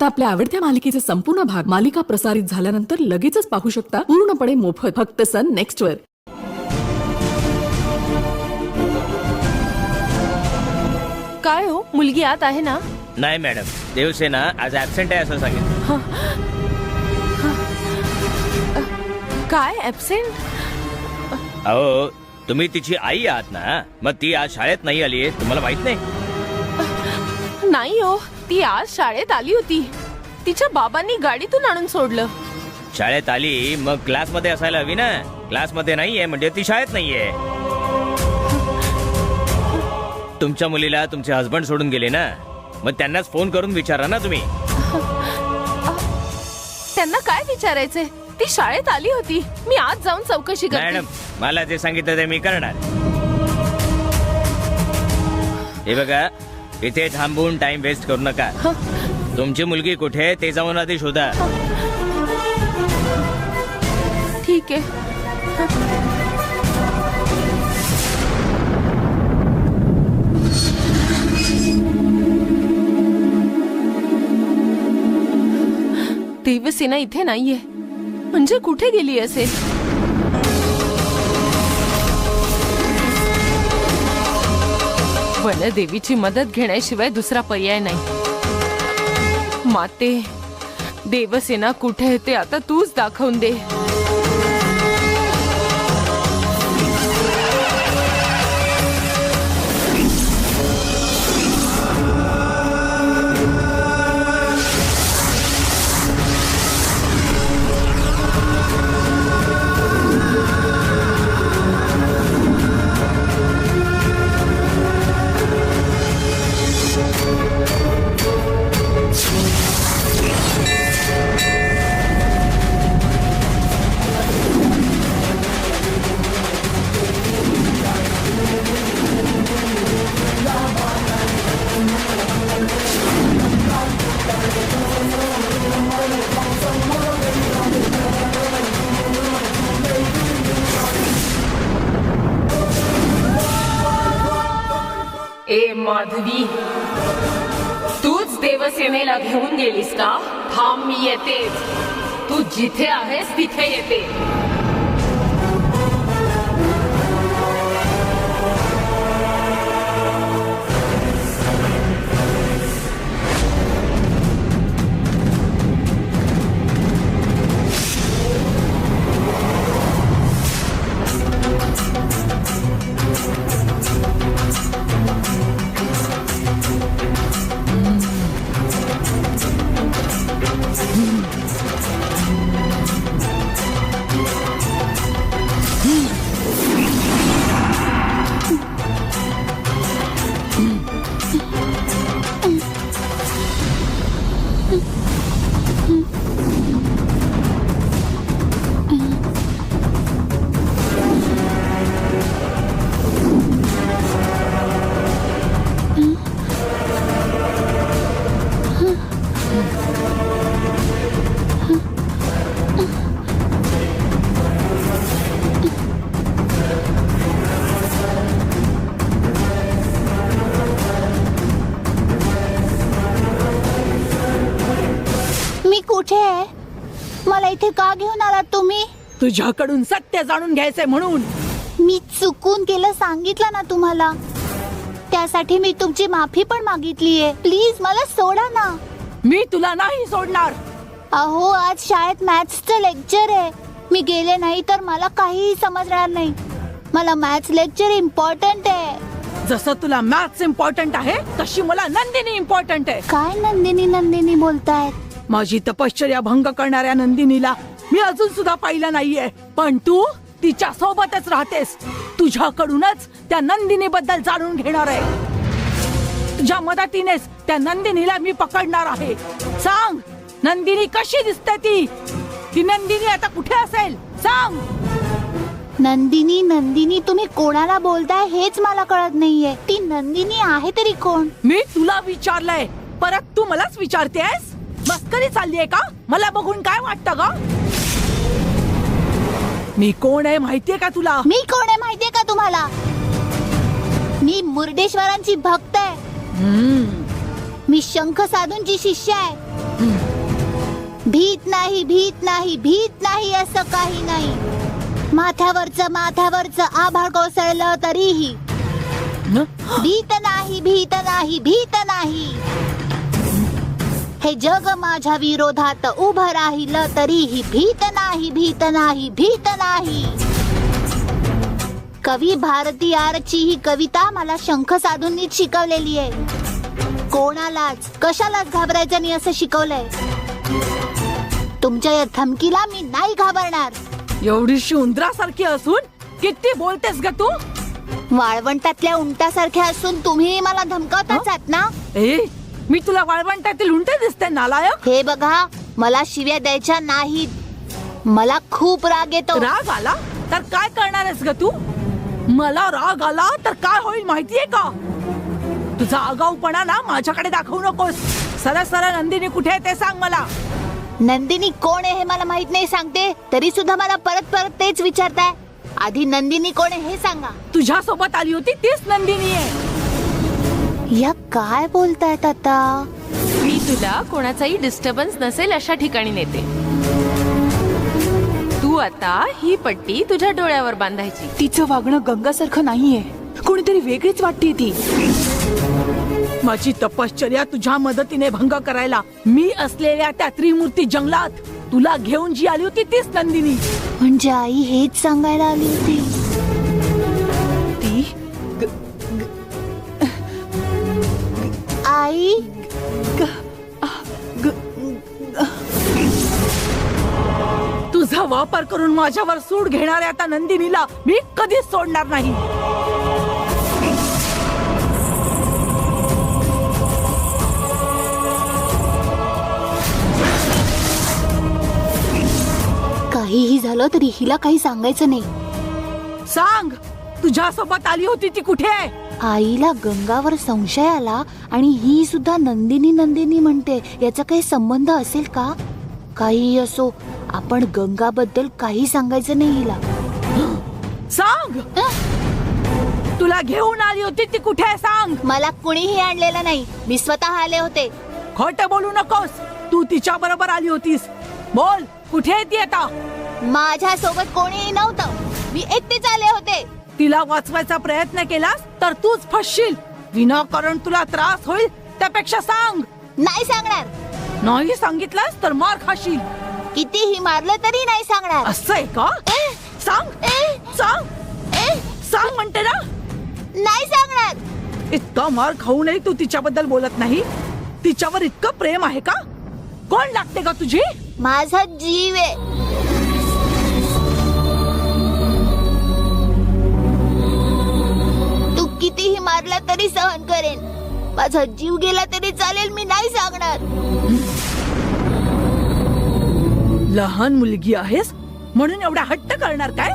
तर आपल्या आवडत्या मालिकेचे संपूर्ण भाग मालिका प्रसारित झाल्यानंतर लगेचच पाहू शकता पूर्णपणे मोफत फक्त सन नेक्स्ट वर. काय हो, मुलगी आत आहे ना? नाही मॅडम, देवसेना आज ऍबसेंट आहे असं सांगितलं. काय ऍबसेंट? अहो, तुम्ही तिची आई आहात ना, मग ती आज शाळेत नाही आली आहे तुम्हाला माहित नाही? नाही हो, ती आज शाळेत आली होती. तिच्या बाबांनी गाडीतून आणून सोडलं. शाळेत आली मग क्लासमध्ये असायला हवी ना. क्लासमध्ये नाहीये म्हणजे ती शाळेत नाहीये. तुमच्या मुलीला तुमचे हस्बंड सोडून गेले ना, मग त्यांनाच फोन करून विचारा ना तुम्ही. त्यांना काय विचारायचंय? ती शाळेत आली होती. मी आज जाऊन चौकशी करते. मॅडम, मला जे सांगितलं ते मी करणार. हे बघा, इथे थांबून टाइम वेस्ट करू नका. तुमची मुलगी कुठे ते जाऊन आधी शोधा. ठीक आहे. देवसेना इथे नाहीये, म्हणजे कुठे गेली असेल? वनदेवीची मदत घेण्याशिवाय दुसरा पर्याय नाही. माते, देवसेना कुठे आहे ते आता तूच दाखवून दे. ए माधवी, तूच देवसेनेला घेऊन गेलीस का? थांब, मी येते. तू जिथे आहेस तिथे येते. कुठे आहे? मला इथे का घेऊन आलात तुम्ही? तुझ्याकडून सत्य जाणून घ्यायचंय म्हणून. मी चुकून केलं सांगितलं ना तुम्हाला. त्यासाठी मी तुमची माफी पण मागितलीये. प्लीज मला सोडा ना. मी तुला नाही सोडणार. अहो, आज शाळेत मॅथ्सचं लेक्चर आहे. मी गेले नाही तर मला काहीही समजणार नाही. मला मॅथ्स लेक्चर इम्पॉर्टंट आहे. जसं तुला मॅथ्स इम्पॉर्टंट आहे तशी मला नंदिनी इम्पॉर्टंट आहे. काय नंदिनी नंदिनी बोलतायत? माझी तपश्चर्या भंग करणाऱ्या नंदिनीला मी अजून सुद्धा पाहिलं नाहीये, पण तू तिच्या सोबतच राहतेस. तुझ्याकडूनच त्या नंदिनी बद्दल जाणून घेणार आहे. तुझ्या मदतीनेच त्या नंदिनीला मी पकडणार आहे. सांग, नंदिनी कशी दिसते? ती नंदिनी आता कुठे असेल? सांग. नंदिनी नंदिनी तुम्ही कोणाला बोलताय हेच मला कळत नाहीये. ती नंदिनी आहे तरी कोण? मी तुला विचारलंय, परत तू मलाच विचारतेस? मस्करी चाललीये का? मला बघून काय वाटतं का? मी कोण आहे माहितीये का तुला? मी कोण आहे माहितीये का तुम्हाला? मी मुर्डेश्वरांची भक्त आहे. मी शंख साधूंची शिष्य आहे. भीत नाही, भीत नाही, भीत नाही, असं काही नाही. माथ्यावरचं आभाळ कोसळलं तरीही भीत नाही, भीत नाही, भीत नाही. हे जग माझ्या विरोधात उभं राहिलं तरीही भीत नाही, भीत नाही, भीत नाही. कवी भारती आरची ही कविता मला शंख साधूंनीच शिकवलेली आहे. कोणालाच कशालाच घाबरायचं नाही असं शिकवलंय. तुमच्या या धमकीला मी नाही घाबरणार. एवढीशी उंदरासारखी असून किती बोलतेस ग तू? वाळवंटातल्या उंटासारख्या असून तुम्ही मला धमकावताच आहात ना. ए, मी तुला वाळवंटातील उंटे दिसते नालायक? हे बघा, मला शिव्या द्यायच्या नाहीत. मला खूप राग येतो. राग आला तर काय करणार आहेस ग तू? मला राग आला तर काय होईल माहितीये का? तुझा आगाऊपणा ना माझ्याकडे दाखवू नकोस. सरळ सरळ नंदिनी कुठे आहे ते सांग मला. नंदिनी कोण आहे हे मला माहित नाही सांगते, तरी सुद्धा मला परत परत तेच विचारताय. आधी नंदिनी कोण आहे हे सांगा. तुझ्या सोबत आली होती तीच नंदिनी आहे. या काय बोलतायत आता? मी तुला कोणाचाही डिस्टर्बन्स नसेल अशा ठिकाणी नेते. तू आता ही पट्टी तुझ्या डोळ्यावर बांधायची. तिचं वागणं गंगासारखं नाहीये, कोणीतरी वेगळीच वाटते ती. माझी तपश्चर्या तुझ्या मदतीने भंग करायला मी असलेल्या त्या त्रिमूर्ती जंगलात तुला घेऊन जी आली होती तीच नंदिनी. म्हणजे आई हेच सांगायला आली होती. ती आई तुझा वापर करून माझ्यावर सूड घेणाऱ्या त्या नंदिनीला मी कधीच सोडणार नाही. काहीही झालं तरी हिला काही सांगायचं नाही. सांग, तुझ्या सोबत आली होती ती कुठे आहे? आईला गंगावर संशय आला आणि ही सुद्धा नंदिनी नंदिनी म्हणते. याचा काही संबंध असेल का? काही असो, आपण गंगाबद्दल काही सांगायचं नाही हिला. सांग, तुला घेऊन आली होती ती कुठे आहे सांग. मला कुणीही आणलेलं नाही, मी स्वतः आले होते. खोटं बोलू नकोस. तू तिच्या बरोबर आली होतीस. बोल, कुठे आहे ती आता? माझ्या सोबत कोणीही नव्हतं, मी एकटेच आले होते. तिला वाचवायचा प्रयत्न केलास तर तूच फसशील. विनाकारण तुला त्रास होईल त्यापेक्षा सांग. नाही सांगणार. नाही सांगितलंस तर मार खाशील. कितीही मारलं तरी नाही सांगणार. असं आहे का? सांग, सांग, सांग म्हणते ना. नाही सांगणार. इतका मार खाऊनही तू तिच्याबद्दल बोलत नाही. तिच्यावर इतकं प्रेम आहे का? कोण लागते का तुझी? माझा जीव आहे. तू कितीही मारला तरी सहन करेन. माझा जीव गेला तरी चालेल, मी नाही सांगणार. लहान मुलगी आहेस म्हणून एवढा हट्ट करणार काय?